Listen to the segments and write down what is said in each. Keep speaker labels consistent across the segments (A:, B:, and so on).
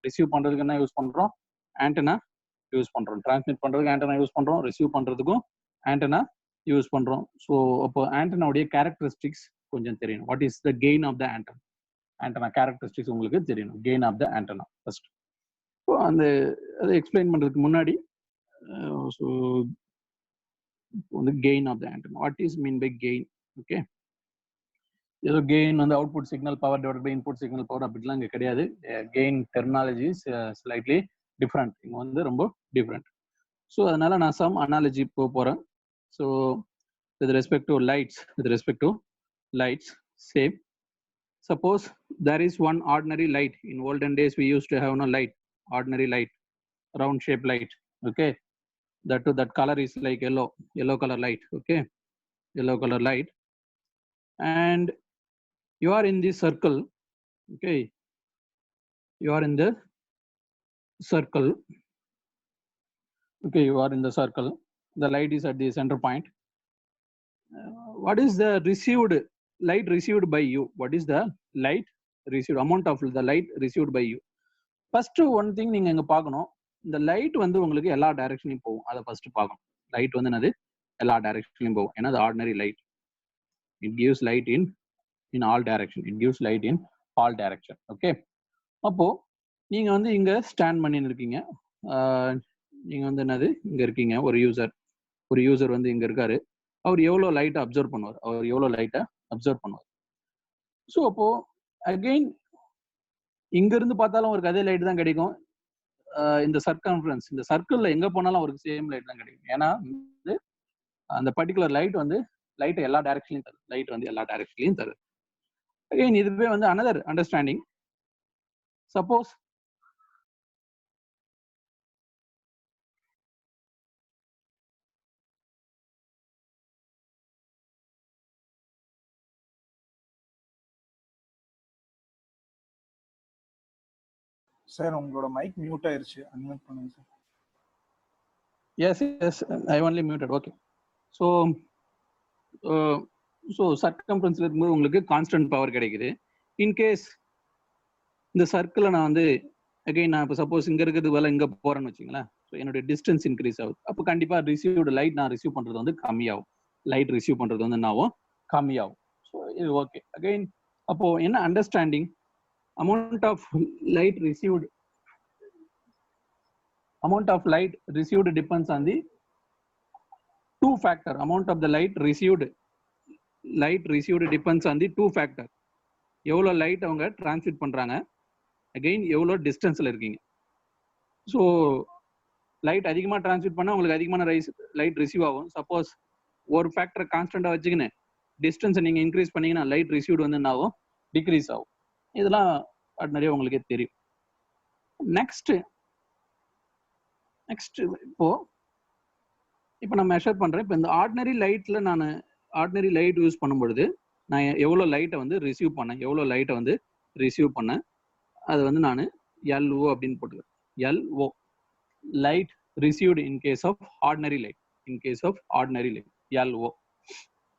A: Receive பண்றதுக்கு என்ன use பண்றோம்? ஆண்டனா யூஸ் பண்றோம். டிரான்ஸ்மிட் பண்றதுக்கு ஆண்டனா யூஸ் பண்றோம். ரிசீவ் பண்றதுக்கும் ஆண்டனா யூஸ் பண்றோம். ஸோ அப்போ ஆண்டனாவுடைய கேரக்டரிஸ்டிக்ஸ் கொஞ்சம் தெரியணும். What is the gain of the antenna? Antenna characteristics உங்களுக்கு தெரியணும். Gain of the antenna first. So அந்த அதை எக்ஸ்பிளைன் பண்றதுக்கு முன்னாடி ஸோ வந்து gain of the antenna. What is mean by gain? Okay, ஏதோ கெயின் வந்து output signal power divide by input signal power அப்படிலாம் இங்கே கிடையாது. Gain terminology slightly different. இங்கே வந்து ரொம்ப டிஃப்ரெண்ட். ஸோ அதனால நான் சம் அனாலஜி போக போகிறேன். So with respect to lights say suppose there is one ordinary light. In olden days we used to have no light, ordinary light, round shape light. Okay, that color is like yellow color light. Okay, yellow color light, and you are in this circle. Okay, you are in the circle. Okay, you are in the circle. The light is at the center point. What is the light received by you? What is the light received, amount of the light received by you? First one thing நீங்க இங்க பார்க்கணும், இந்த light வந்து உங்களுக்கு எல்லா டைரக்ஷன்லயும் போகும். அதை first பார்க்கணும். லைட் வந்து என்னது? எல்லா டைரக்ஷன்லயும் போகும். ஏன்னா அது ordinary light. It gives light in all direction. It gives light in all direction. Okay, அப்போ நீங்க வந்து இங்க ஸ்டாண்ட் பண்ணி இருக்கீங்க. நீங்க வந்து என்னது இங்க இருக்கீங்க. ஒரு யூசர் வந்து இங்க இருக்காரு. அவர் எவ்வளவு லைட்டை அப்சர்வ் பண்ணுவார்? ஸோ அப்போ அகெயின் இங்க இருந்து பார்த்தாலும் அவருக்கு அதே லைட் தான் கிடைக்கும். இந்த சர்க்கம்ஃபரன்ஸ், இந்த சர்க்கிள்ல எங்க போனாலும் அவருக்கு சேம் லைட் தான் கிடைக்கும். ஏன்னா அந்த பர்டிகுலர் லைட் எல்லா டைரக்ஷன்லயும் தருது. அகெயின் இதுவே வந்து another understanding. Suppose
B: சார் உங்களோட மைக் மியூட் ஆயிருச்சு, அன்மியூட் பண்ணுங்க sir.
A: yes I only muted. Okay, so சர்க்கம்ஃபரன்ஸ்ல இருக்கும்போது உங்களுக்கு கான்ஸ்டன்ட் பவர் கிடைக்குது. இன்கேஸ் இந்த சர்க்கிளை நான் வந்து அகைன் நான் இப்போ சப்போஸ் இங்க இருக்கிறது வேலை இங்க போறேன்னு வச்சுங்களேன். ஸோ என்னுடைய டிஸ்டன்ஸ் இன்க்ரீஸ் ஆகுது. அப்போ கண்டிப்பா ரிசீவ்டு லைட் நான் ரிசீவ் பண்றது வந்து கம்மியாகும். லைட் ரிசீவ் பண்றது வந்து என்னாகும்? கம்மியாகும். ஸோ இது ஓகே. அகைன் அப்போ என்ன understanding? amount of light received depends on the two factor. Amount of the light received depends on the two factor. எவ்வளோ லைட் அவங்க டிரான்ஸ்மிட் பண்றாங்க, அகைன் எவ்வளோ டிஸ்டன்ஸ்ல இருக்கீங்க. ஸோ லைட் அதிகமா டிரான்ஸ்மிட் பண்ணா உங்களுக்கு அதிகமான லைட் ரிசீவ் ஆகும். சப்போஸ் ஒரு ஃபேக்டரை கான்ஸ்டன்டா வச்சுக்கின்னு டிஸ்டன்ஸை நீங்க இன்க்ரீஸ் பண்ணீங்கன்னா லைட் ரிசீவ்டு வந்து என்ன ஆகும்? டிக்ரீஸ் ஆகும். இதெல்லாம் நிறைய உங்களுக்கே தெரியும். நெக்ஸ்ட் இப்போ நான் மெஷர் பண்றேன். இப்போ இந்த ஆர்டினரி லைட் யூஸ் பண்ணும்பொழுது நான் எவ்வளோ லைட்டை வந்து ரிசீவ் பண்ணேன் அது வந்து நான் LO அப்படின்னு போட்டுக்கிறேன். LO light received in case of ordinary light LO.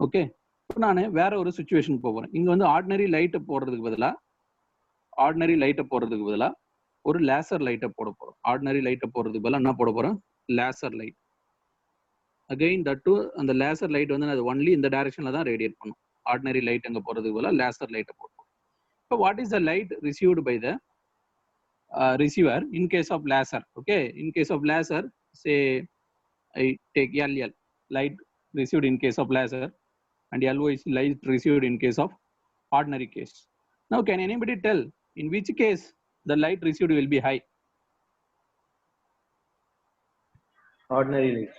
A: Okay, இப்போ நான் வேற ஒரு சுச்சுவேஷன் போகிறேன். இங்க வந்து ஆர்டினரி லைட்டை போடுறதுக்கு பதிலாக ஒரு லேசர் லைட்டை போட போறோம். ஆர்டினரி லைட்டை போடுறதுக்கு பதிலாக என்ன போட போறோம்? Laser light. Again that to அந்த லேசர் லைட் வந்து அது ஒன்லி இந்த டைரக்ஷன்ல தான் ரேடியேட் பண்ணும். ஆர்டினரி லைட் அங்கே போறதுக்கு பதிலாக லேசர் லைட்டை போடுவோம். இப்போ what is the light received by the receiver in case of laser? Okay, in case of laser, say I take LL, light received in case of laser, and LO is light received in case of ordinary case. Now can anybody tell in which case the light received will be high?
C: Ordinary light.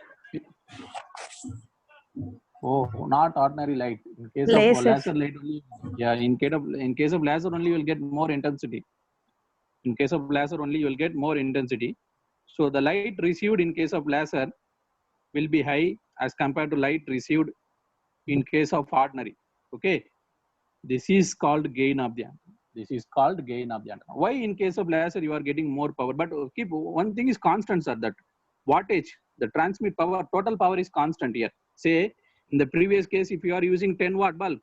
A: Oh, not ordinary light. In case of laser light only, yeah, in case of laser only you will get more intensity. In case of laser only you will get more intensity. So the light received in case of laser will be high as compared to light received in case of ordinary. Okay, this is called gain of the antenna. Why in case of laser you are getting more power? But keep one thing is constant, sir, that wattage, the transmit power, total power is constant here. Say in the previous case, if you are using 10 watt bulb,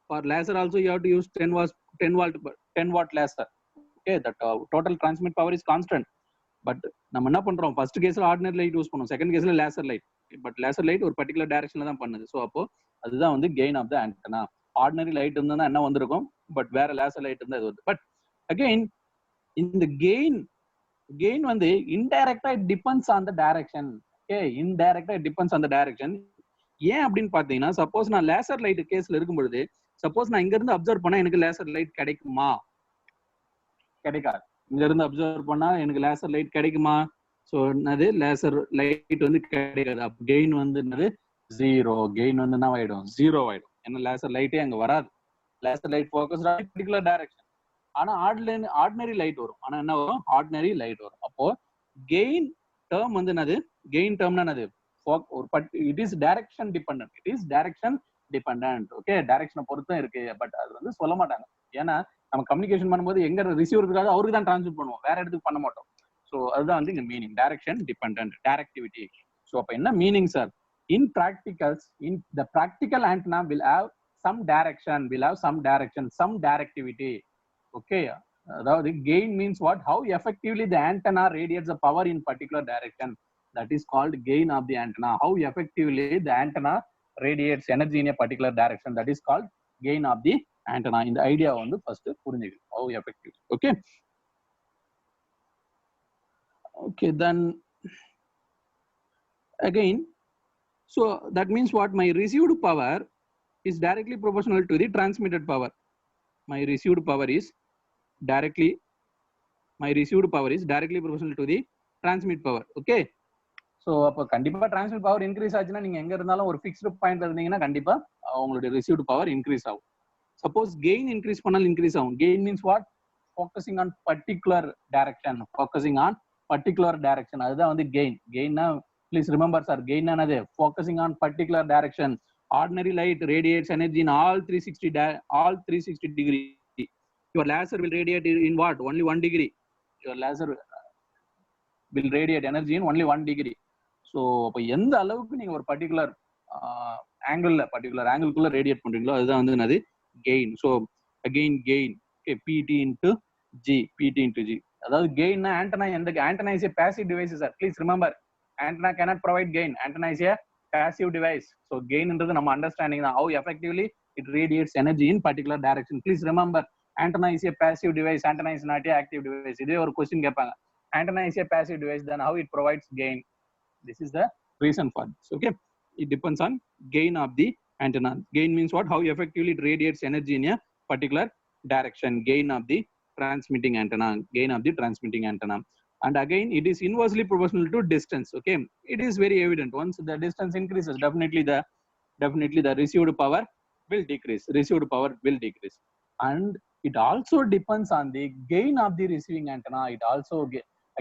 A: for laser also you have to use 10 watt laser. Okay, okay, that total transmit power is constant. But நம்ம என்ன பண்றோம், first கேஸ்ல ordinary light use பண்ணுவோம், second கேஸ்ல laser light. But laser light ஒரு particular டைரக்ஷன்ல தான் பண்ணுது. ஸோ அப்போ அதுதான் வந்து gain of the antenna. Ordinary light இருந்தா என்ன வந்திருக்கும், பட் வேற லேசர் லைட் இருந்தா இது வந்து. பட் அகைன் இந்த கெயின் வந்து இன்டைரக்டா it depends on the direction. Okay, இன்டைரக்டா it depends on the direction. ஏன் அப்படின்னு பாத்தீங்கன்னா, சப்போஸ் நான் லேசர் லைட் கேஸ்ல இருக்கும் பொழுது, சப்போஸ் நான் இங்க இருந்து அப்சர்வ் பண்ணா எனக்கு லேசர் லைட் கிடைக்குமா, கிடைக்காது. இங்க இருந்து அப்சர்வ் பண்ணா எனக்கு லேசர் லைட் கிடைக்குமா, ஸோ என்னது லேசர் லைட் வந்து கிடைக்காது. அப்போ கெயின் வந்து என்னது ஜீரோ. கெயின் வந்து என்ன ஆயிடும், ஜீரோ ஆயிடும். ஏன்னா லேசர் லைட்டே அங்க வராது. Laser light focus particular direction. ஆனா ஆர்டினரி லைட் வரும். ஆனா என்ன வரும், ஆர்டினரி லைட் வரும். அப்போ கெயின் டேர்ம் வந்து என்னது, கெயின் டேர்ம்னா என்னது, it is direction dependent. It is direction dependent. Okay, டைரக்ஷனை பொறுத்தும் இருக்கு. பட் அது வந்து சொல்ல மாட்டாங்க. ஏன்னா நம்ம கம்யூனிகேஷன் பண்ணும்போது எங்க ரிசீவர் இருக்காது அவருக்கு தான் டிரான்ஸ்மிட் பண்ணுவோம், வேற இடத்துக்கு பண்ண மாட்டோம். ஸோ அதுதான் வந்து இங்க meaning, direction dependent, directivity. So அப்ப என்ன meaning sir, in practicals, in the practical antenna will have some direction, some directivity. Okay, அதாவது gain means what, how effectively the antenna radiates the power in particular direction, that is called gain of the antenna. How effectively the antenna radiates energy in a particular direction, that is called gain of the antenna. இந்த idea வந்து first புரிஞ்சுக்கணும், how effective. Okay, okay, then again, so that means what, my received power is directly proportional to the transmitted power. My received power is directly proportional to the transmit power. Okay, so அப்ப கண்டிப்பா transmit power increase ஆச்சுன்னா நீங்க எங்க இருந்தாலும் ஒரு fixed point இருந்தீங்கன்னா கண்டிப்பா உங்களுடைய received power increase ஆகும். Suppose gain increase பண்ணாலும் increase ஆகும். Gain means what, focusing on particular direction, அதுதான் வந்து gain. Gainனா please remember sir, gain another focusing on particular direction. Ordinary light radiates energy in all 360 degree. Your laser will radiate in what, only 1 degree. Your laser will radiate energy in only 1 degree. So அப்ப எந்த அளவுக்கு நீங்க ஒரு particular ஆங்கிள்குள்ள radiate பண்றீங்களோ அதுதான் வந்து என்னது, gain. So again gain, okay, pt into g. அதாவது gainனா antenna is a passive device sir. Please remember, antenna cannot provide gain. Antenna is a passive device. So gain என்றது நம்ம understanding தான், how effectively it radiates energy in particular direction. Please remember, antenna is a passive device, antenna is not a active device. இதே ஒரு question கேட்பாங்க, antenna is a passive device, then how it provides gain? This is the reason for this. Okay, it depends on gain of the antenna. Gain means what, how effectively it radiates energy in a particular direction. Gain of the transmitting antenna. And again it is inversely proportional to distance. Okay, it is very evident, once the distance increases, definitely the received power will decrease. And it also depends on the gain of the receiving antenna. It also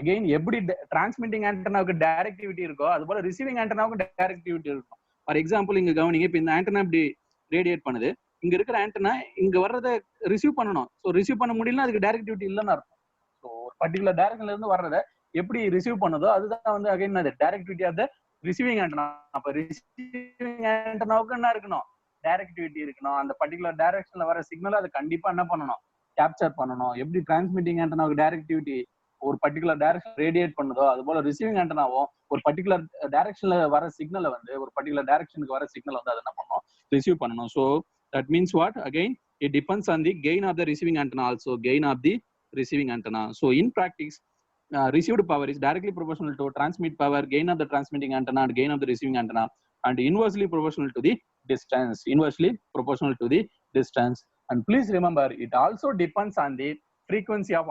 A: again எப்படி transmitting antennaவுக்கு directivity இருக்கோ அதுபோல receiving antennaவுக்கு directivity இருக்கும். For example இங்க கவனிங்க, இப்போ இந்த antenna இப்படி radiate பண்ணுது, இங்க இருக்கிற ஆண்டனா இங்க வர்றதை ரிசீவ் பண்ணணும். ஸோ ரிசீவ் பண்ண முடியலன்னா அதுக்கு டைரக்டிவிட்டி இல்லைன்னு அர்த்தம். ஸோ ஒரு பர்டிகுலர் டைரக்ஷன்ல இருந்து வர்றதை எப்படி ரிசீவ் பண்ணதோ அதுதான் வந்து அகைன் அது directivity of the receiving antenna. அப்ப ரிசீவிங் ஆண்டனாவுக்கு என்ன இருக்கணும், டைரக்டிவிட்டி இருக்கணும். அந்த பர்டிகுலர் டைரக்ஷன்ல வர சிக்னல் அது கண்டிப்பா என்ன பண்ணணும், கேப்சர் பண்ணணும். எப்படி டிரான்ஸ்மிட்டிங் ஆண்டனாவுக்கு டைரக்டிவிட்டி ஒரு பர்டிகுலர் டைரக்ஷன் ரேடியேட் பண்ணுதோ அது போல ரிசீவிங் ஆண்டனாவும் ஒரு பர்டிகுலர் டைரக்ஷன்ல வர சிக்னலை வந்து ஒரு பர்டிகுலர் டைரக்ஷனுக்கு வர சிக்னல் வந்து அது என்ன பண்ணணும், ரிசீவ் பண்ணணும். So that means what, again it depends on the gain of the receiving antenna also, gain of the receiving antenna. So in practice, received power is directly proportional to transmit power, gain of the transmitting antenna and gain of the receiving antenna, and inversely proportional to the distance. And please remember, it also depends on the frequency of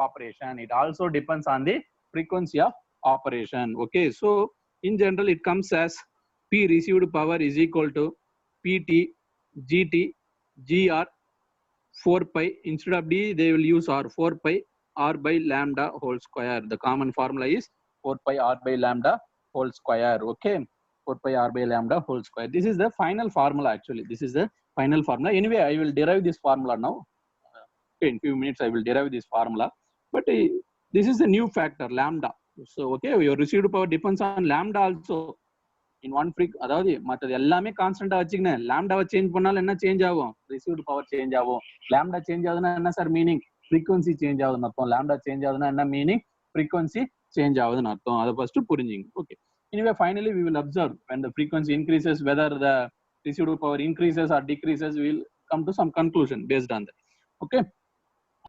A: operation. Okay, so in general it comes as P received power is equal to PT GT GR 4 pi. Instead of D they will use R, 4 pi R by lambda whole square. The common formula is 4 pi R by lambda whole square. Okay, 4 pi R by lambda whole square. This is the final formula actually. Anyway, I will derive this formula now. Okay, in few minutes I will derive this formula. But this is a new factor, lambda. So okay, your received power depends on lambda also. In one frequency, அதாவது மற்றது எல்லாமே கான்ஸ்டன்டா வச்சுக்கினேன், லாம்டாவை change பண்ணாலும் என்ன change ஆகும், received power change ஆகும். Lambda change ஆகுதுன்னா என்ன sir meaning, frequency change ஆகுதுன்னு அர்த்தம். lambda change ஆகுதுன்னா என்ன meaning? frequency change ஆகுதுன்னு அர்த்தம். அதை first புரிஞ்சுங்க. Okay. Anyway, finally we will observe when the frequency increases, whether the received power increases or decreases, we will come to some conclusion based on that. Okay.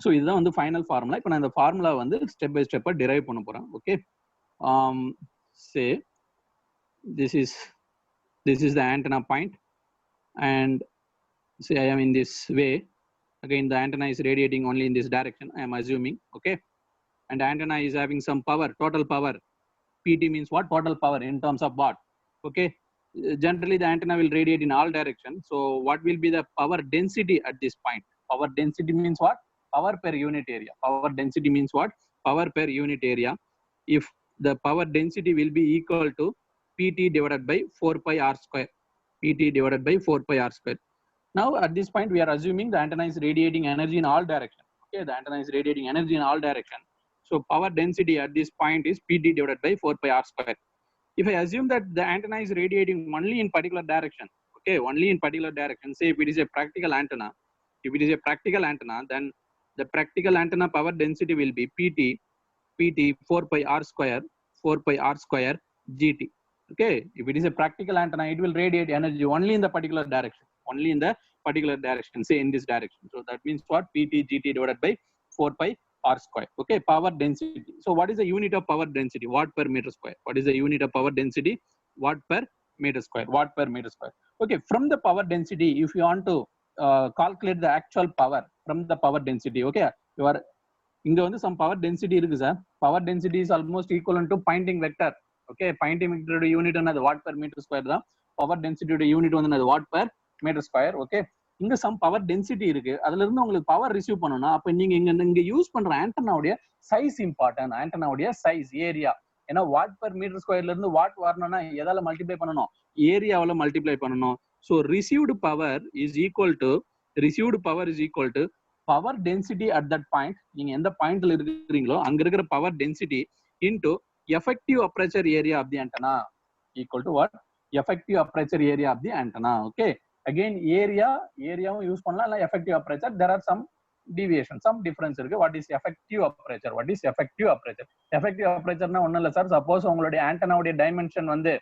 A: So இதுதான் வந்து final formula. இப்போ நான் இந்த formula வந்து step by ஸ்டெப்பாக drive பண்ண போகிறேன். Okay, say this is the antenna point, and say I am in this way. Again, the antenna is radiating only in this direction, I am assuming. Okay, and the antenna is having some power, total power. PT means what? Total power in terms of watt. Okay, generally the antenna will radiate in all directions. So what will be the power density at this point? Power density means what? Power per unit area. Power density means what? Power per unit area. If the power density will be equal to PT divided by 4 pi r square. PT divided by 4 pi r square. Now at this point we are assuming the antenna is radiating energy in all directions. Okay, the antenna is radiating energy in all directions. So power density at this point is PT divided by 4 pi r square. If I assume that the antenna is radiating only in particular direction, okay, only in particular direction, say if it is a practical antenna, then the practical antenna power density will be PT 4 pi r square GT. Okay, if it is a practical antenna, it will radiate energy only in the particular direction, say in this direction. So that means what? PT GT divided by 4 pi r square. Okay, power density. So what is the unit of power density? Watt per meter square. What is the unit of power density? Watt per meter square. Okay, from the power density, if you want to calculate the actual power from the power density, okay, you are இங்க வந்து some power density இருக்கு sir. power density is almost equivalent to pointing vector. Okay, pointing vector unit என்னது? watt per meter square தான். power density unit வந்து என்னது? watt per meter square. Okay, இங்க some power density இருக்கு. அதுல இருந்து உங்களுக்கு பவர் ரிசீவ் பண்ணனும்னா அப்ப நீங்க இங்க யூஸ் பண்ற ஆண்டனாவுடைய சைஸ் இம்பார்ட்டன்ட். ஆண்டனாவுடைய சைஸ், ஏரியா. ஏன்னா வாட் per மீட்டர் ஸ்கொயர்ல இருந்து வாட் வரணும்னா எதால மல்டிப்ளை பண்ணனும்? ஏரியாவால மல்டிப்ளை பண்ணனும். So received power is equal to power density at that point. நீங்க எந்த பாயிண்ட்ல இருக்கீங்களோ அங்க இருக்கிற power density into effective aperture area of the antenna equal to what? Effective aperture area of the antenna. Okay, again ஏரியாவும் use பண்ணலாம், இல்ல effective aperture. There are some deviation, some difference இருக்கு. What is effective aperture? Effective aperture னா ஒண்ணும் இல்ல sir. Suppose உங்களுடைய ஆண்டனாவுடைய dimension வந்து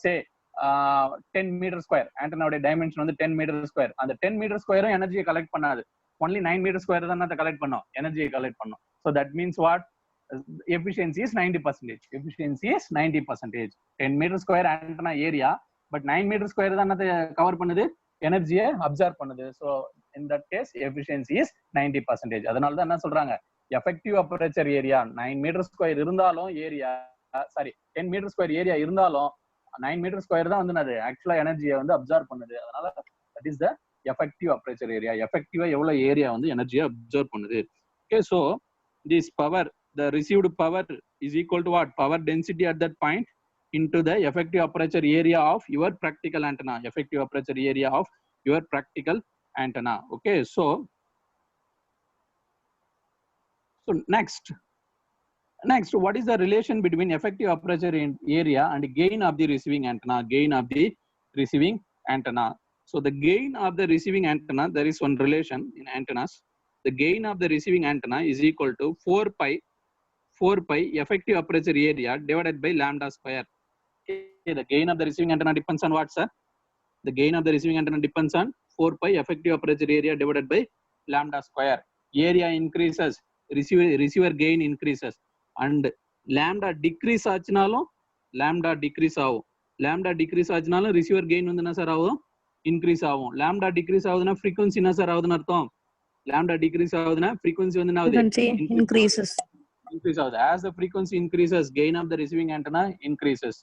A: say 10 meter square, ஆண்டனாவுடைய dimension வந்து 10 meter square. அந்த 10 meter square எனர்ஜியை கலெக்ட் பண்ணாது. only 9 meter square தான் அதை கலெக்ட் பண்ணும், எனர்ஜியை கலெக்ட் பண்ணும். So that means what? Efficiency is 90%. 10 meter square antenna area, but 9 meter square தான் அதை கவர் பண்ணுது, எனர்ஜியை அப்சர்வ் பண்ணுது. So in that case efficiency is 90%. அதனால தான் என்ன சொல்றாங்க? effective aperture area 9 meter square இருந்தாலும் ஏரியா 10 meter square ஏரியா இருந்தாலும் 9 meter square தான் வந்து அது ஆக்சுவலா எனர்ஜியை வந்து அப்சர்வ் பண்ணுது. அதனால that is the effective aperture area. effective எவ்வளவு ஏரியா வந்து எனர்ஜியை அப்சர்வ் பண்ணுது. Okay, so this power, the received power is equal to what? Power density at that point into the effective aperture area of your practical antenna. Okay, so next, what is the relation between effective aperture area and gain of the receiving antenna? So the gain of the receiving antenna, there is one relation in antennas. The gain of the receiving antenna is equal to 4 pi effective aperture area divided by lambda square. Okay, the gain of the receiving antenna depends on what, sir? The gain of the receiving antenna depends on 4 pi effective aperture area divided by lambda square. Area increases, receiver gain increases, and lambda decrease ஆச்சுனாலும் lambda decrease ஆகும். receiver gain வந்து என்ன sir ஆகும்? increase ஆகும். lambda decrease ஆகுதுன்னா frequency என்ன sir ஆகுதுன்னு அர்த்தம்? lambda decrease ஆகுதுன்னா frequency வந்து என்ன ஆகுது?
D: increases.
A: As the frequency increases, gain of the receiving antenna increases.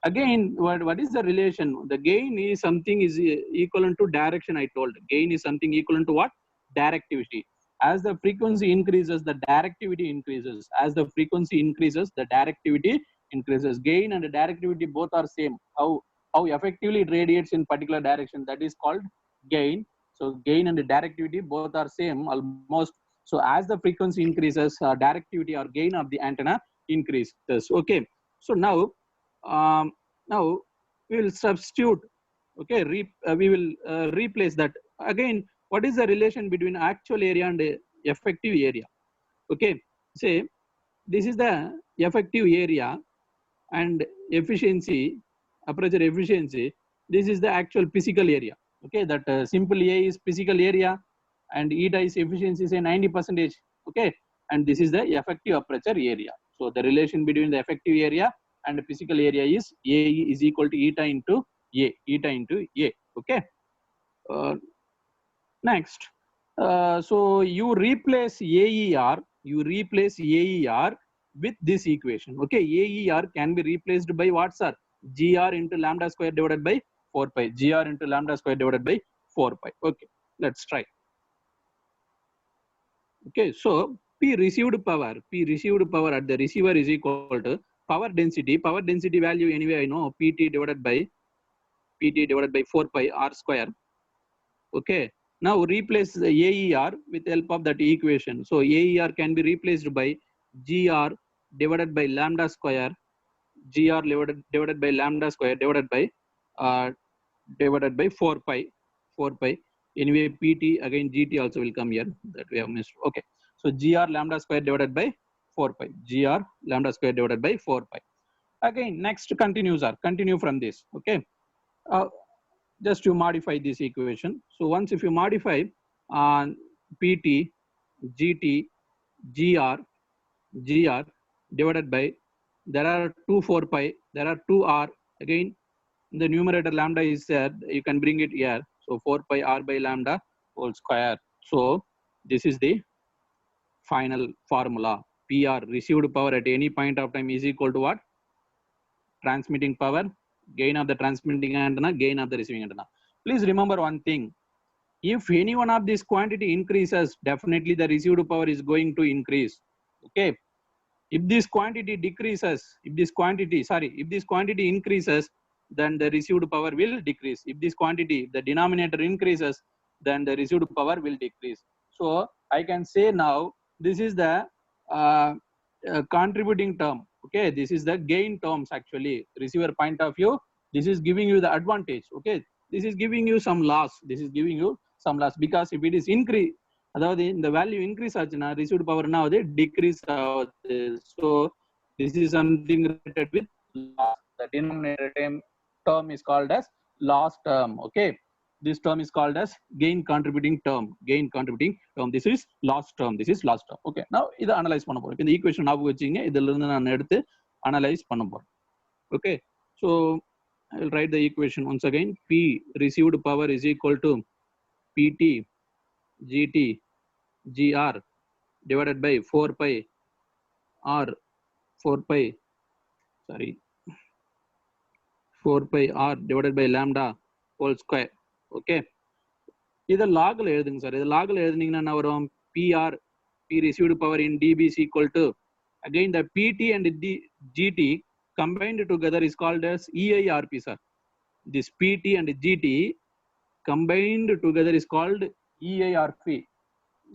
A: Again, what is the relation? The gain is something is equivalent to direction. I told gain is something equivalent to what? Directivity. As the frequency increases, the directivity increases. As the frequency increases, the directivity increases. Gain and directivity both are same. How effectively it radiates in particular direction, that is called gain. So gain and directivity both are same almost. So as the frequency increases, directivity or gain of the antenna increases. Okay, so now we will substitute. Okay, we will replace that. Again, what is the relation between actual area and effective area. Okay, say this is the effective area and efficiency, aperture efficiency. This is the actual physical area. Okay, that simple A is physical area and eta is efficiency, say 90%. Okay, and this is the effective aperture area. So the relation between the effective area and the physical area is A is equal to eta into A, eta into A. Okay, next, so you replace AER with this equation. Okay, AER can be replaced by what, sir? GR into lambda square divided by 4 pi. GR into lambda square divided by 4 pi. Okay, let's try. Okay, so P received power at the receiver is equal to power density. Power density value anyway I know, PT divided by 4 pi R square. Okay, now replace the AER with help of that equation. So AER can be replaced by GR divided by lambda square, GR divided by lambda square divided by 4 pi. Anyway, PT again GT also will come here, that we have missed. Okay, so GR lambda square divided by 4 pi. GR lambda square divided by 4 pi. Again, next continue from this. Okay, just to modify this equation. So once if you modify PT, GT, GR divided by, there are 2 4 pi, there are 2 R. Again, the numerator lambda is there, you can bring it here. So 4 pi R by lambda whole square. So this is the final formula. PR, received power at any point of time, is equal to what? Transmitting power, gain of the transmitting antenna, gain of the receiving antenna. Please remember one thing. If any one of this quantity increases, definitely the received power is going to increase. Okay. If this quantity decreases, if this quantity increases, then the received power will decrease. If this quantity, the denominator increases, then the received power will decrease. So I can say now, this is the contributing term. Okay, this is the gain terms actually. Receiver point of view, this is giving you the advantage. Okay, this is giving you some loss. Because if it is increase, அதாவது இந்த value increase ஆச்சுன்னா received power என்ன ஆகுது, decrease ஆகுது. So this is something related with loss. The denominator term is called as loss term. Okay, this term is called as gain contributing term. This is loss term. Okay, now இதை analyse பண்ண போறோம். இந்த equation ஞாபகம் வச்சுங்க, இதுல இருந்து நான் எடுத்து அனலைஸ் பண்ண போறேன். Okay, so I will write the equation once again. P received power is equal to PT GT GR divided by 4 pi R 4 pi R divided by lambda whole square. Okay, இதை லாக்ல எழுதுங்க sir. இது லாக்ல எழுதுனீங்கன்னா என்ன வரும்? PR, P received power in dB is equal to, again the PT and GT combined together is called as EIRP, sir. This PT and GT combined together is called EIRP,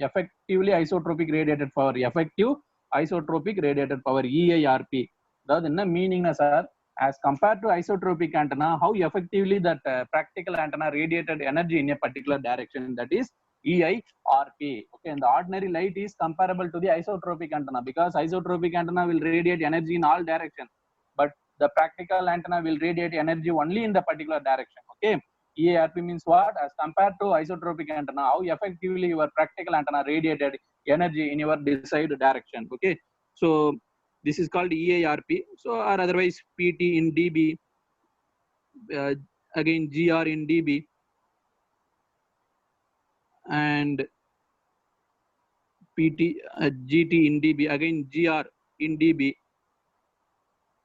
A: effectively isotropic radiated power. EIRP. That's the meaning, sir. As compared to isotropic antenna, how effectively that practical antenna radiated energy in a particular direction, that is EIRP. Okay, and the ordinary light is comparable to the isotropic antenna, because isotropic antenna will radiate energy in all directions, but the practical antenna will radiate energy only in the particular direction. Okay, EIRP means what? As compared to isotropic antenna, how effectively your practical antenna radiated energy in your desired direction. Okay, so this is called EIRP. So or otherwise PT in dB, again GR in dB, and PT GT in dB, again GR in dB.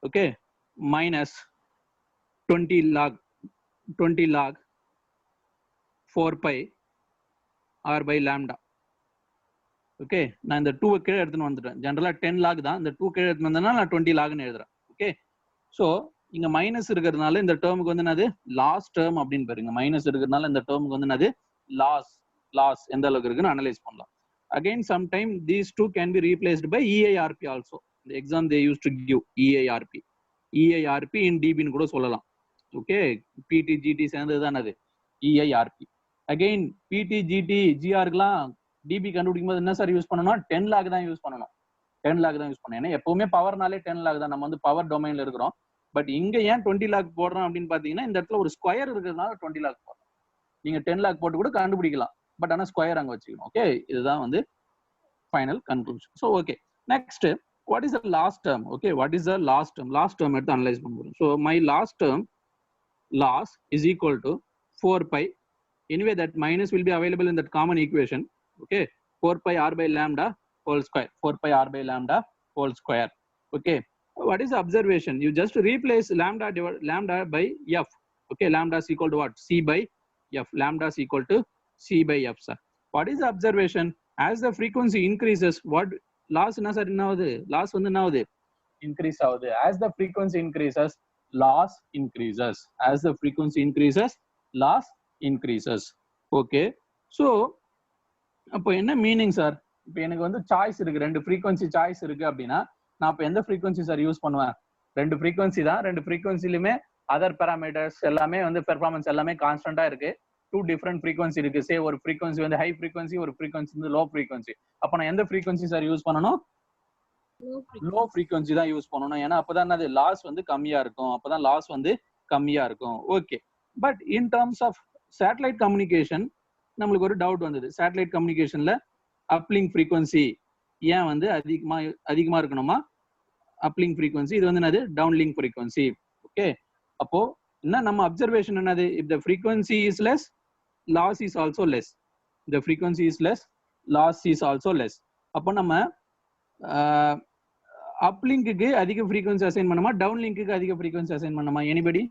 A: Okay, minus 20 log 4 pi R by lambda. Okay, நான் இந்த 2 கீழே எடுத்துன்னு வந்துட்டேன். ஜென்ரலாக 10 lock தான், இந்த 2 கீழே எடுத்துன்னு வந்தேன்னா நான் 20 லாக்னு எழுதுறேன். ஓகே, ஸோ இங்க மைனஸ் இருக்கிறதுனால இந்த டேர்முக்கு வந்து என்னது, லாஸ் டேர்ம் அப்படின்னு பாருங்க. மைனஸ் இருக்கிறதுனால இந்த டேர்முக்கு வந்து என்னது, லாஸ் எந்த அளவுக்கு இருக்குன்னு அனலைஸ் பண்ணலாம். Again sometime these two can be replaced by EIRP also. இந்த exam they use to give EIRP in டிபின்னு கூட சொல்லலாம். ஓகே, PT GT சேர்ந்தது தான் அது EIRP. அகைன் PT GT GRக்குலாம் டிபி கண்டுபிடிக்கும் போது என்ன சார் யூஸ் பண்ணணும்? 10 லாக் தான் யூஸ் பண்ணணும். 10 லாக் தான் யூஸ் பண்ணணும். ஏன்னா எப்பவுமே பவர்னாலே 10 லாக் தான். நம்ம வந்து பவர் டொமைன்ல இருக்கிறோம். பட் இங்க ஏன் 20 லாக் போடுறோம் அப்படின்னு பாத்தீங்கன்னா, இந்த இடத்துல ஒரு ஸ்கொயர் இருக்கிறதுனால 20 லாக் போடுறோம். நீங்க 10 லாக் போட்டு கூட கண்டுபிடிக்கலாம். பட் ஆனா ஸ்கொயர் அங்க வச்சுக்கணும். ஓகே, இதுதான் வந்து final conclusion. So okay, next what is the last term? Okay, what is the last term? Last term எடுத்து அனலைஸ் பண்ணுவோம். So my last term loss is equal to 4 pi. Anyway, that minus will be available in that common equation. Okay, 4 pi r by lambda whole square. 4 pi r by lambda whole square. Okay, what is the observation? You just replace lambda by f. Okay, lambda is equal to what? C by f. Lambda is equal to C by f, sir. What is the observation? As the frequency increases, what loss என்ன sir என்ன ஆகுது? Loss வந்து என்ன ஆகுது? Increase ஆகுது. As the frequency increases, loss increases. As the frequency increases, loss increases. Okay, so அப்போ என்ன meaning sir? இப்போ எனக்கு வந்து சாய்ஸ் இருக்கு, 2 ஃப்ரீக்வன்சி சாய்ஸ் இருக்கு அப்படின்னா நான் இப்போ எந்த ஃப்ரீக்வன்சி சார் யூஸ் பண்ணுவேன்? 2 ஃப்ரீக்வன்சி தான். 2 ஃப்ரீக்வன்சிலுமே அதர் பேராமீட்டர்ஸ் எல்லாமே வந்து பெர்ஃபார்மன்ஸ் எல்லாமே கான்ஸ்டன்டா இருக்கு. 2 டிஃபரெண்ட் ஃப்ரீக்வன்சி இருக்கு. சே ஒரு ஃப்ரீக்வன்சி வந்து ஹை ஃப்ரீக்வன்சி, ஒரு ஃப்ரீக்வன்சி வந்து லோ ஃப்ரீக்வன்சி. அப்போ நான் எந்த ஃப்ரீக்வன்சி சார் யூஸ் பண்ணணும்? லோ ஃப்ரீக்வன்சி தான் யூஸ் பண்ணணும். ஏன்னா அப்பதான் அது லாஸ் வந்து கம்மியா இருக்கும். அப்பதான் லாஸ் வந்து கம்மியா இருக்கும். Okay, but in terms of satellite communication நம்மளுக்கு ஒரு டவுட் வந்தது. சேட்டலைட் கம்யூனிகேஷன்ல அப்லிங்க் ஃப்ரீக்வன்சி ஏன் வந்து அதிகமா இருக்கணுமா? அப்லிங்க் ஃப்ரீக்வன்சி இது வந்து என்னது? Downlink frequency. ஓகே, அப்போ என்ன நம்ம அப்சர்வேஷன் என்னது? if the frequency is less, loss is also less. the frequency is less, loss is also less. அப்போ நம்ம அப்லிங்க்கு அதிக ஃப்ரீக்வன்சி அசைன் பண்ணுமா, டவுன்லிங்க்கு அதிக ஃப்ரீக்வன்சி அசைன் பண்ணுமா? எனிபடி?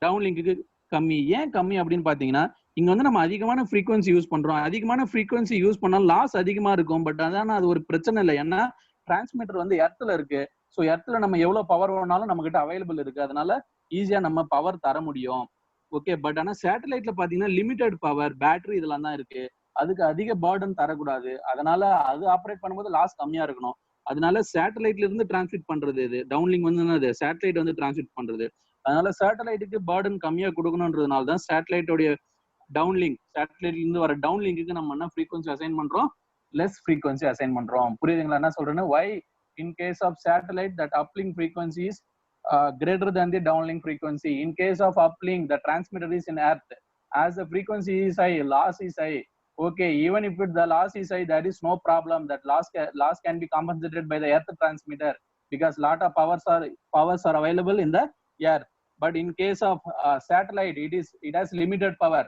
A: டவுன்லிங்க்கு கம்மி. ஏன் கம்மி அப்படின்னு பாத்தீங்கன்னா, இங்க வந்து நம்ம அதிகமான ஃப்ரீக்வன்சி யூஸ் பண்றோம். அதிகமான ஃப்ரீக்வன்சி யூஸ் பண்ணாலும் லாஸ் அதிகமா இருக்கும். பட் அதான அது ஒரு பிரச்சனை இல்லை. ஏன்னா டிரான்ஸ்மிட்டர் வந்து எர்த்ல இருக்கு. ஸோ எர்த்ல நம்ம எவ்வளவு பவர் வேணாலும் நம்ம கிட்ட அவைலபிள் இருக்கு. அதனால ஈஸியா நம்ம பவர் தர முடியும். ஓகே, பட் ஆனா சேட்டலைட்ல பாத்தீங்கன்னா லிமிடெட் பவர், பேட்டரி இதெல்லாம் தான் இருக்கு. அதுக்கு அதிக பர்டன் தரக்கூடாது. அதனால அது ஆப்ரேட் பண்ணும்போது லாஸ் கம்மியா இருக்கணும். அதனால சேட்டலைட்ல இருந்து டிரான்ஸ்மிட் பண்றது இது. டவுன்லிங்க் வந்து என்னது? சேட்டலைட் வந்து டிரான்ஸ்மிட் பண்றது. அதனால சேட்டலைட்டுக்கு பர்டன் கம்மியா கொடுக்கணும்ன்றதுனால தான் சேட்டலைட்டோடைய டவுன்லிங்க், சேட்டலைட்ல இருந்து வர டவுன்லிங்க்கு நம்ம என்ன ஃப்ரீக்வன்சி அசைன் பண்றோம்? லெஸ் ஃப்ரீக்வன்சி அசைன் பண்றோம். புரியுதுங்களா என்ன சொல்றேன்னு? why in case of satellite that uplink frequency is greater than the downlink frequency. In case of uplink, the transmitter is in earth. As the frequency is high, loss is high. Okay, even if the loss is high, there is no problem. That loss can be compensated by the earth transmitter because lot of powers are available in the earth. But in case of satellite, it has limited power.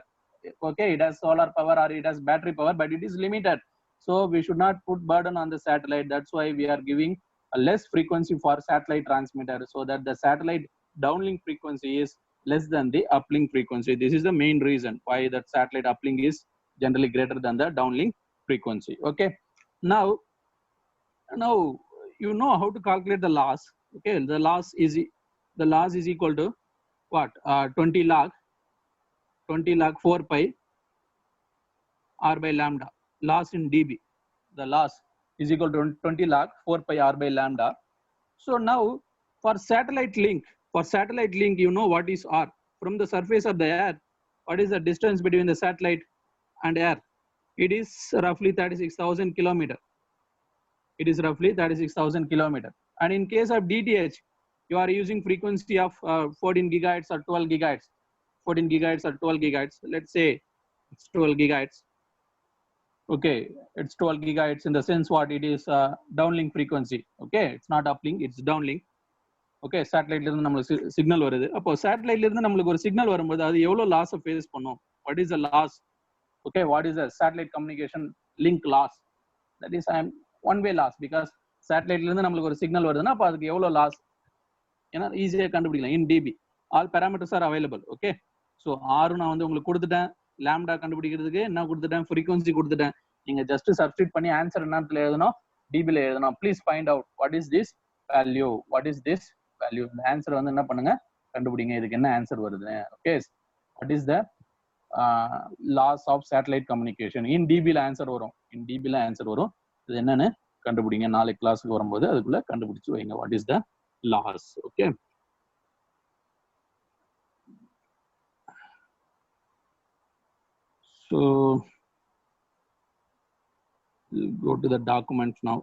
A: Okay, it has solar power or it has battery power, but it is limited. So we should not put burden on the satellite. That's why we are giving a less frequency for satellite transmitter, so that the satellite downlink frequency is less than the uplink frequency. This is the main reason why that satellite uplink is generally greater than the downlink frequency. Okay, now you know how to calculate the loss. Okay, the loss is equal to what? 20 log 4 pi r by lambda. Loss in dB, the loss is equal to 20 log 4 pi r by lambda. So now for satellite link, you know what is r? From the surface of the earth, what is the distance between the satellite and earth? It is roughly 36,000 kilometer. It is roughly 36,000 kilometer. And in case of DTH, you are using frequency of 14 gigahertz or 12 gigahertz. 14 gigahertz or 12 gigahertz. Let's say it's 12 gigahertz. Okay, it's 12 gigahertz in the sense what it is downlink frequency. Okay, it's not uplink, it's downlink. Okay, satellite la irundhu namakku signal varudhu. Appo satellite la irundhu namakku or signal varumbodhu adu evlo loss face pannum? What is the loss? Okay, what is the satellite communication link loss? That is one way loss, because satellite la irundhu namakku or signal varudhuna appo adukku evlo loss ena easy ah kandupidikalam in dB. All parameters are available. Okay, so r na vandu ungalku kuduthiten, lambda கண்டுபிடிக்கிறதுக்கு என்ன கொடுத்துட்டேன்? Frequency கொடுத்துட்டேன். நீங்க just substitute பண்ணி answer என்னத்துல எழுதணும்? டிபில எழுதணும். Please find out what is this value, what is this value. இந்த ஆன்சர் வந்து என்ன பண்ணுங்க? கண்டுபிடிங்க. இதுக்கு என்ன ஆன்சர் வருது? Okay, what is the loss of satellite communication? In டிபில ஆன்சர் வரும். இது என்னன்னு கண்டுபிடிங்க. நாளைக்கு கிளாஸுக்கு வரும்போது அதுக்குள்ள கண்டுபிடிச்சு வைங்க. What is the loss? Okay, So we'll go to the document now.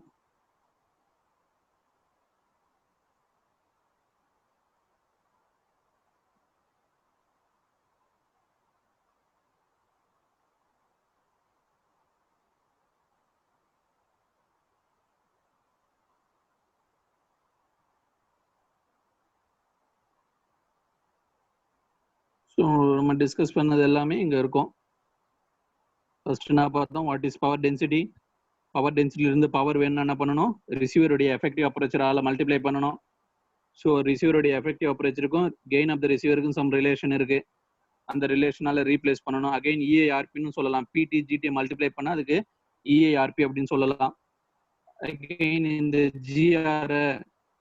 A: So நம்ம டிஸ்கஸ் பண்ணது எல்லாமே இங்கே இருக்கும். ஃபர்ஸ்ட் நான் பார்த்தோம் what is power density. Power டென்சிட்டியிலிருந்து பவர் வேணும்னா என்ன பண்ணணும், ரிசீவருடைய எஃபெக்டிவ் அப்ரேச்சரால் மல்டிப்ளை பண்ணணும். ஸோ ரிசீவருடைய எஃபெக்டிவ் அப்ரேச்சருக்கும் கெயின் ஆஃப் த ரிசீவருக்கும் சம் ரிலேஷன் இருக்கு. அந்த ரிலேஷனால ரீப்ளேஸ் பண்ணணும். அகைன் இஏஆர்பின்னு சொல்லலாம். பிடி ஜிடி மல்டிப்ளை பண்ணால் அதுக்கு இஏஆர்பி அப்படின்னு சொல்லலாம். அகைன் இந்த ஜிஆர்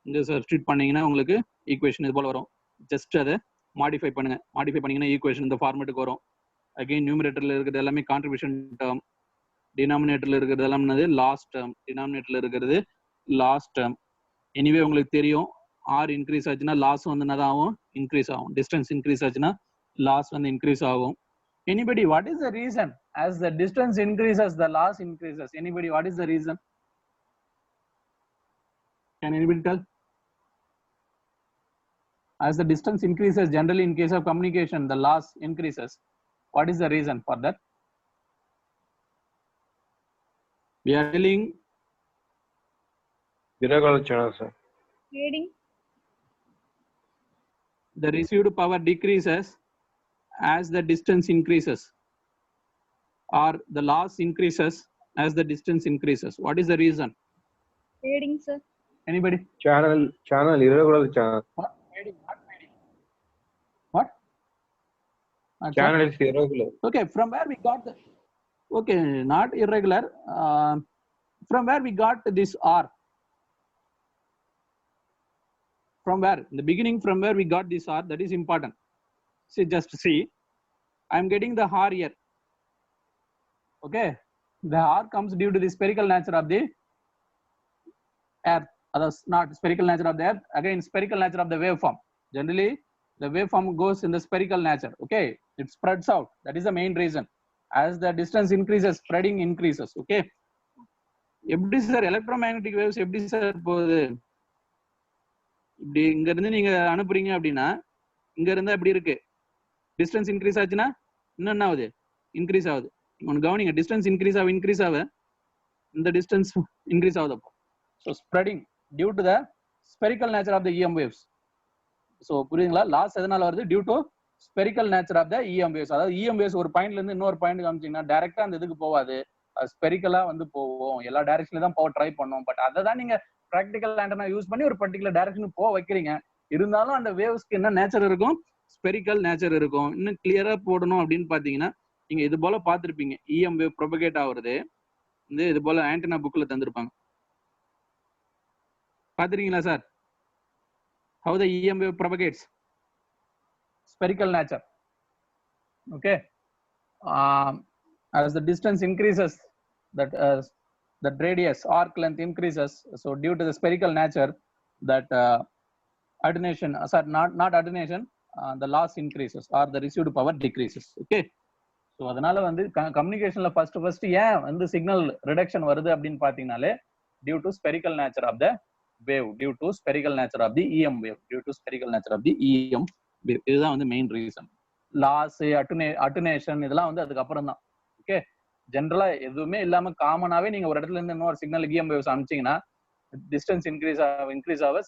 A: இங்கே சப்ஸ்டியூட் பண்ணீங்கன்னா உங்களுக்கு ஈக்குவேஷன் இது போல வரும். ஜஸ்ட் அதை மாடிஃபை பண்ணுங்க. மாடிஃபை பண்ணீங்கன்னா ஈக்குவேஷன் இந்த ஃபார்மேட்டுக்கு வரும். அகைன் நியூமரேட்டர்ல இருக்கிறது எல்லாமே கான்ட்ரிபியூஷன் டேர்ம், டினாமினேட்டர்ல இருக்கிறது எல்லாம் என்னது லாஸ்ட் டேர்ம், டினாமினேட்டர்ல இருக்கிறது லாஸ்ட் டேர்ம். எனிவே உங்களுக்கு தெரியும் ஆர் இன்க்ரீஸ் ஆச்சுன்னா லாஸ் வந்து என்னதான் ஆகும், இன்க்ரீஸ் ஆகும். டிஸ்டன்ஸ் இன்க்ரீஸ் ஆச்சுன்னா லாஸ் வந்து இன்க்ரீஸ் ஆகும். Anybody, what is the reason? As the distance increases, the loss increases. Anybody, what is the reason? Can anybody tell? As the distance increases, generally in case of communication, the loss increases. What is the reason for that? We are telling
C: irregular channel, sir.
D: Reading.
A: The received power decreases as the distance increases, or the loss increases as the distance increases. What is the reason?
D: Reading, sir.
A: Anybody?
C: Channel irregular channel.
A: What? What?
C: Channel is irregular.
A: Okay, from where we got the, okay, not irregular. From where we got this R? From where? In the beginning, from where we got this R, that is important. See, just see, I'm getting the R here. Okay, the R comes due to the spherical nature of the earth. Others not spherical nature of the earth. Again, spherical nature of the waveform. Generally, the waveform goes in the spherical nature. Okay, it spreads out. That is the main reason. As the distance increases, spreading increases. Okay. எப்படி sir electromagnetic waves எப்படி sir போகுது? இப்படி இங்க இருந்து நீங்க அனுப்புறீங்க அப்படின்னா இங்க இருந்தா இப்படி இருக்கு. டிஸ்டன்ஸ் இன்க்ரீஸ் ஆச்சுன்னா இன்னும் என்ன ஆகுது, இன்க்ரீஸ் ஆகுது. ஒன்று கவனிங்க, டிஸ்டன்ஸ் இன்க்ரீஸ் ஆக இந்த டிஸ்டன்ஸ் இன்க்ரீஸ் ஆகுது. அப்போ so spreading due to the spherical nature of the EM waves. So புரியுதுங்களா? லாஸ் எதனால வருது? Due to spherical nature of the EM waves. அதாவது இஎம் வேவ்ஸ் ஒரு பாயிண்ட்ல இருந்து இன்னொரு பாயிண்ட் காமிச்சிங்கன்னா டைரக்டா அந்த இதுக்கு போகாது, ஸ்பெரிக்கலா வந்து போவோம். எல்லா டைரக்ஷன்ல தான் போக ட்ரை பண்ணுவோம். பட் அதை தான் நீங்க ப்ராக்டிக்கல் ஆண்டனா யூஸ் பண்ணி ஒரு பர்டிகுலர் டைரக்ஷனுக்கு போக வைக்கிறீங்க. இருந்தாலும் அந்த வேவ்ஸ்க்கு என்ன நேச்சர் இருக்கும்? ஸ்பெரிக்கல் நேச்சர் இருக்கும். இன்னும் கிளியரா போடணும் அப்படின்னு பாத்தீங்கன்னா நீங்க இது போல பார்த்திருப்பீங்க. இஎம் வேவ் ப்ரொபகேட் ஆகுறது வந்து இது போல ஆண்டனா புக்ல தந்திருப்பாங்க. பாத்துறீங்களா sir? How the EM wave propagates? Spherical nature. Okay. As the distance increases, that radius, arc length increases. So due to the spherical nature, that attenuation, sorry, not attenuation, the loss increases or the received power decreases. Okay. So அதனால வந்து கம்யூனிகேஷன்ல first ஏன் வந்து signal reduction வருது அப்படின்னு பாத்தீங்கன்னாலே due to spherical nature of the wave, due to spherical nature of the EM wave, due to spherical nature of the EM wave. இதுதான் வந்து main reason. Loss, அட்டுனேஷன் இதெல்லாம் வந்து அதுக்கப்புறம் தான். ஓகே, ஜென்ரலா எதுவுமே இல்லாம காமனாவே நீங்க ஒரு இடத்துல இருந்து இன்னொரு சிக்னல் EM waves அனுப்பிச்சீங்கன்னா டிஸ்டன்ஸ் இன்க்ரீஸ் ஆக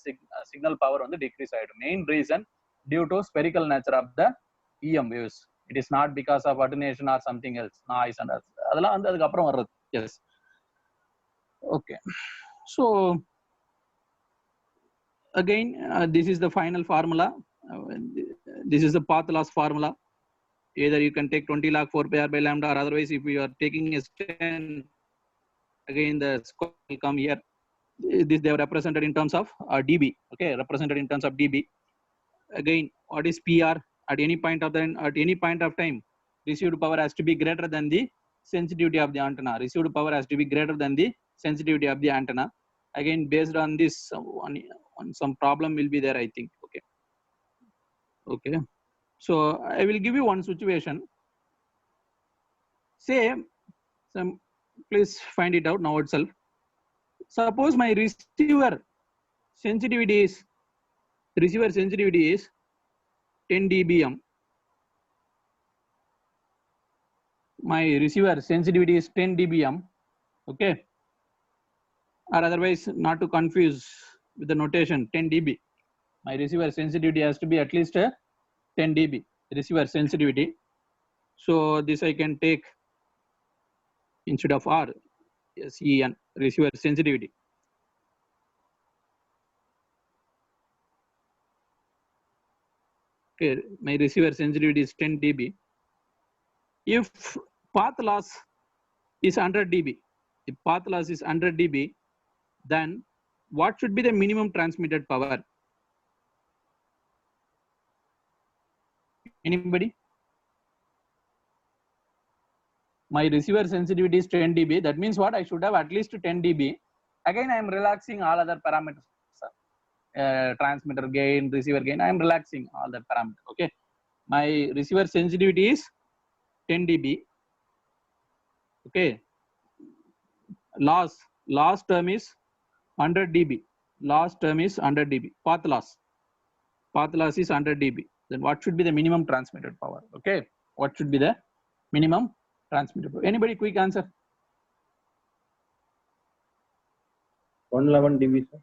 A: சிக்னல் பவர் வந்து டிக்ரீஸ் ஆயிடும். Main reason due to spherical nature of the EM waves. It is not because of attenuation or something else, noise and அதெல்லாம் வந்து அதுக்கப்புறம் வர்றது. Yes, okay. So again, this is the final formula. This is the path loss formula. Either you can take 20 log 4 pi r by lambda, or otherwise if you are taking a stand, again the square will come here. This they are represented in terms of dB. Okay, represented in terms of dB. Again, what is PR? At any point of time, received power has to be greater than the sensitivity of the antenna. Received power has to be greater than the sensitivity of the antenna. Again, based on this, some problem will be there, I think. Okay. So I will give you one situation. say some, please find it out now itself. Suppose my receiver sensitivity is 10 dBm. My receiver sensitivity is 10 dBm. Okay, or otherwise, not to confuse with the notation 10 dB. My receiver sensitivity has to be at least 10 dB receiver sensitivity. So this I can take instead of R, SEN, receiver sensitivity. Okay, my receiver sensitivity is 10 dB. If path loss is 100 dB, if path loss is 100 dB, then what should be the minimum transmitted power? Anybody? My receiver sensitivity is 10 dB. That means what? I should have at least 10 dB. Again, I am relaxing all other parameters. Transmitter gain, receiver gain. I am relaxing all the parameters. Okay. My receiver sensitivity is 10 dB. Okay. Loss term is 100 dB. Loss term is 100 dB. Path loss. Path loss is 100 dB. Then what should be the minimum transmitted power? Okay. What should be the minimum transmitted power? Anybody quick answer?
C: 111 dB, sir.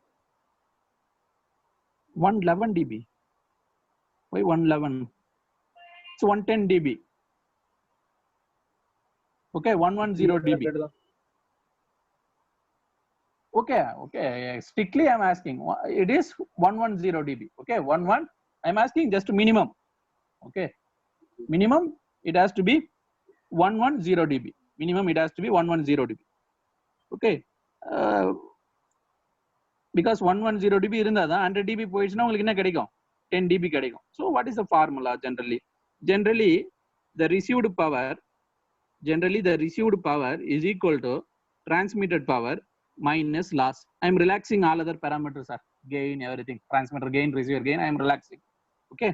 A: 111 dB. Why 111? It's 110 dB. Okay, 110 dB. Okay, okay. Strictly, I'm asking. It is 110 dB. Okay, 11. I'm asking just minimum. Okay, minimum it has to be 110 dB. Minimum it has to be 110 dB. Okay. Because 110 dB இருந்தா தான் 100 dB போயிடுச்சுன்னா உங்களுக்கு என்ன கிடைக்கும்? 10 dB கிடைக்கும். So what is the formula generally? Generally the received power is equal to transmitted power minus loss. I am relaxing all other parameters, sir. Gain, everything. Transmitter gain, receiver gain, I am relaxing. Okay.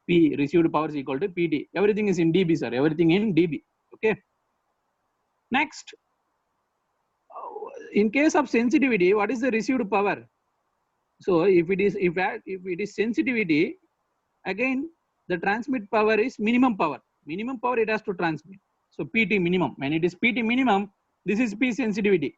A: P received power is equal to PT. Everything is in dB, sir. Everything in dB. Okay. Next, in case of sensitivity, what is the received power? So if it is sensitivity, again the transmit power is minimum power. Minimum power it has to transmit. So PT minimum. When it is PT minimum, this is P sensitivity.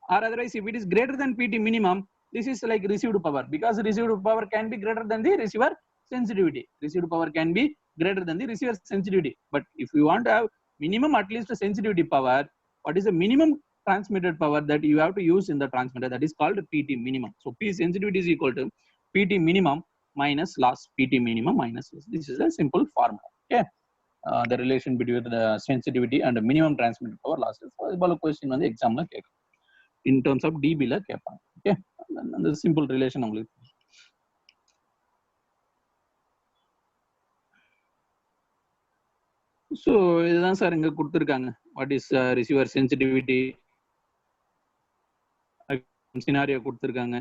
A: Or otherwise, if it is greater than PT minimum, this is like received power, because received power can be greater than the receiver sensitivity. Received power can be greater than the receiver sensitivity. But if you want to have minimum at least sensitivity power, what is the minimum transmitted power that you have to use in the transmitter? That is called PT minimum. So P sensitivity is equal to PT minimum minus loss. PT minimum minus loss. This is a simple formula. Okay. The relation between the sensitivity and the minimum transmitted power losses. So, question on the exam in terms of dB la கேட்பாங்க. Okay. And the simple relation உங்களுக்கு. So இதுதான் sir இங்க கொடுத்திருக்காங்க. What is receiver sensitivity? Scenario கொடுத்திருக்காங்க.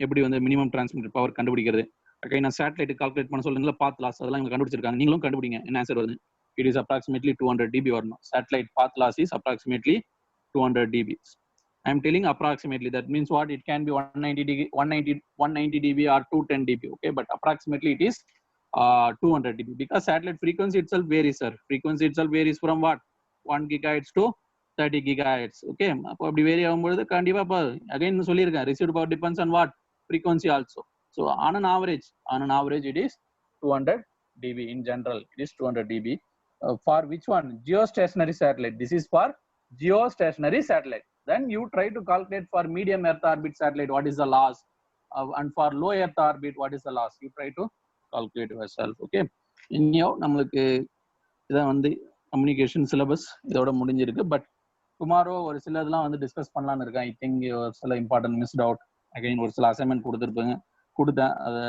A: எப்படி வந்து minimum transmitted power கண்டுபிடிக்கிறது? Okay, நான் சேட்டலைட் கால்குலேட் பண்ண சொல்றேன்ல, பாத் லாஸ் அதெல்லாம் இங்க கண்டுபிடிச்சிருக்காங்க. நீங்களும் கண்டுபிடிங்க என்ன ஆன்சர் வருது. It is approximately 200 dB வரணும். Satellite path loss is approximately 200 dB. I am telling approximately. That means what? It can be 190 dB or 210 dB. Okay, but approximately it is 200 dB, because satellite frequency itself varies, sir. Frequency itself varies from what? 1 gigahertz to 30 gigahertz. Okay, அப்போ அப்படி vary ஆகும்போது கண்டிப்பா இப்போ again சொல்லியிருக்கேன், received power depends on what? Frequency also. So on an average it is 200 dB in general. It is 200 dB. For which one? Geostationary satellite. This is for geostationary satellite. Then you try to calculate for medium earth orbit satellite what is the loss, and for low earth orbit what is the loss. You try to calculate yourself. Okay. Anyhow, நம்மளுக்கு இதான் வந்து communication syllabus இதோட முடிஞ்சிருக்கு. But tomorrow ஒரு சில இதெல்லாம் வந்து discuss பண்ணலான்னு இருக்கேன். ஐ திங்க் ஒரு சில இம்பார்ட்டன்ட் மிஸ்ட் அவுட். அகைன் ஒரு சில அசைன்மெண்ட் கொடுத்தேன். அதை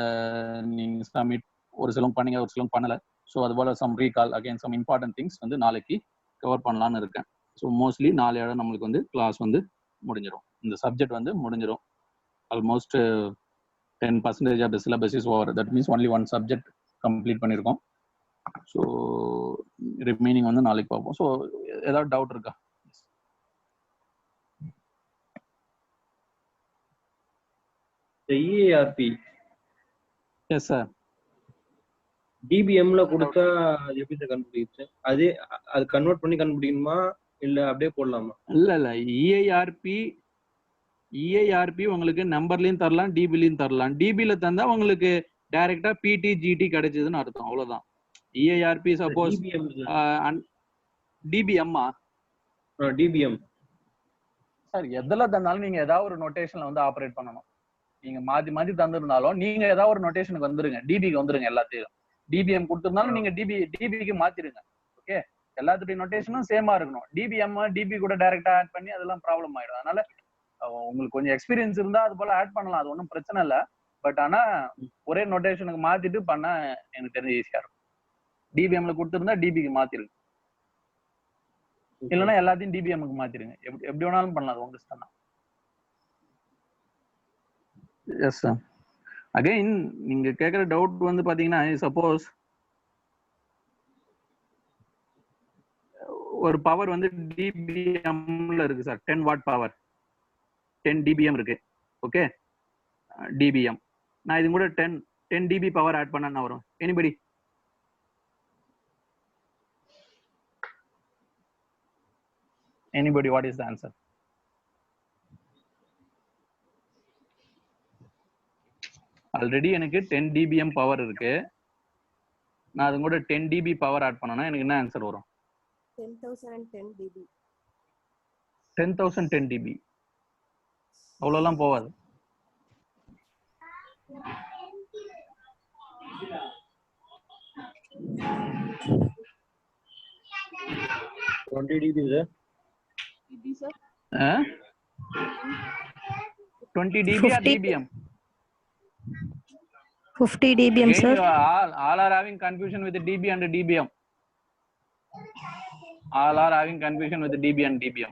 A: நீங்கள் சப்மிட் ஒரு சிலவங்க பண்ணீங்க, ஒரு சிலவங்க பண்ணலை. ஸோ அது போல் some recall again some important things வந்து நாளைக்கு கவர் பண்ணலான்னு இருக்கேன். ஸோ மோஸ்ட்லி நாளையோட நம்மளுக்கு வந்து கிளாஸ் வந்து முடிஞ்சிடும். இந்த சப்ஜெக்ட் வந்து முடிஞ்சிடும். Almost 10% of the syllabus is over. That means only one subject complete பண்ணியிருக்கோம். ஸோ ரிமைனிங் வந்து நாளைக்கு பார்ப்போம். ஸோ ஏதாவது டவுட் இருக்கா?
C: EARP
A: yes sir.
C: டிபிஎம்ல கொடுத்தா அது எப்படி சார் கண்டுபிடிச்சு? அது கன்வெர்ட் பண்ணி கண்டுபிடிக்கணுமா இல்ல அப்படியே போடலாமா?
A: இல்ல இஐஆர்பி உங்களுக்கு நம்பர்லயும் தரலாம், டிபிலையும் தரலாம். டிபில தந்தா உங்களுக்கு டைரக்டா பிடி ஜிடி கிடைச்சதுன்னு அர்த்தம், அவ்வளவுதான். இஐஆர்பி சப்போஸ் டிபிஎம்மா
C: டிபிஎம்
A: சார் எதுல தந்தாலும் நீங்க ஏதாவது ஒரு நோட்டேஷன்ல வந்து ஆப்ரேட் பண்ணணும். நீங்க மாத்தி மாத்தி தந்திருந்தாலும் நீங்க ஏதாவது ஒரு நோட்டேஷனுக்கு வந்துருங்க, டிபிக்கு வந்துருங்க. எல்லாத்தையும் டிபிஎம் கொடுத்திருந்தாலும் நீங்க டிபிக்கு மாத்திருங்க. ஓகே, எல்லாத்துடைய நோட்டேஷனும் சேமா இருக்கணும். டிபிஎம் டிபி கூட டைரக்டா ஆட் பண்ணி அதெல்லாம் ப்ராப்ளம் ஆயிடும். அதனால உங்களுக்கு கொஞ்சம் எக்ஸ்பீரியன்ஸ் இருந்தா அது போல ஆட் பண்ணலாம், அது ஒன்றும் பிரச்சனை இல்லை. பட் ஆனா ஒரே நோட்டேஷனுக்கு மாத்திட்டு பண்ணா எனக்கு தெரிஞ்ச ஈஸியா இருக்கும். டிபிஎம்ல கொடுத்திருந்தா டிபிக்கு மாத்திருங்க, இல்லைன்னா எல்லாத்தையும் டிபிஎம்க்கு மாத்திருங்க. எப்படி வேணாலும் பண்ணலாம், அது உங்க இஷ்டம் தான். Yes sir. அகைன் நீங்க கேட்குற டவுட் வந்து பாத்தீங்கன்னா, சப்போஸ் ஒரு பவர் வந்து டிபிஎம்ல இருக்கு சார், 10 வாட் பவர், 10 டிபிஎம் இருக்கு. ஓகே, டிபிஎம் நான் இது கூட 10 டிபி பவர் ஆட் பண்ணா என்ன வரும்? Anybody? What is the answer? Already எனக்கு 10 dBm பவர் இருக்கு. நான் அது கூட 10 dB பவர் ஆட் பண்ணனா எனக்கு என்ன ஆன்சர் வரும்?
E: 10,010 dB.
A: 10,010 dB. அவ்வளோலாம் போவாது.
C: dB sir.
A: 20 dB or dBm?
E: 50 dBm
A: Again,
E: sir.
A: All are having confusion with the dB and the dBm. All are having confusion with the dB and dBm.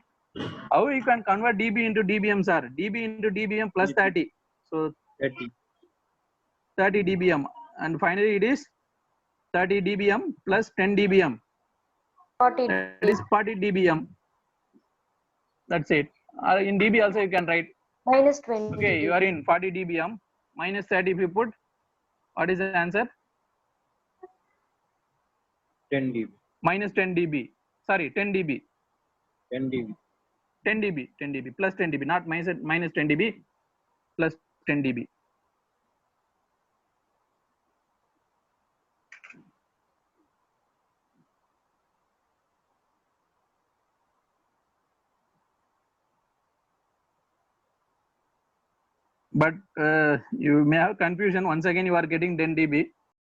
A: How you can convert dB into dBm, sir? dB into dBm plus 30. So 30 dBm, and finally it is 30 dBm plus 10 dBm.
E: 40.
A: That is 40 dBm. That's it. In dB also you can write.
E: Minus 20.
A: Okay, you are in 40 dBm minus 30 if you put. What is the answer?
C: 10 dB.
A: Minus 10 dB. Sorry, 10 dB.
C: 10 dB.
A: 10 dB. 10 dB plus 10 dB, not minus 10 dB plus 10 dB. But you may have confusion. Once again, you are getting 10 dB.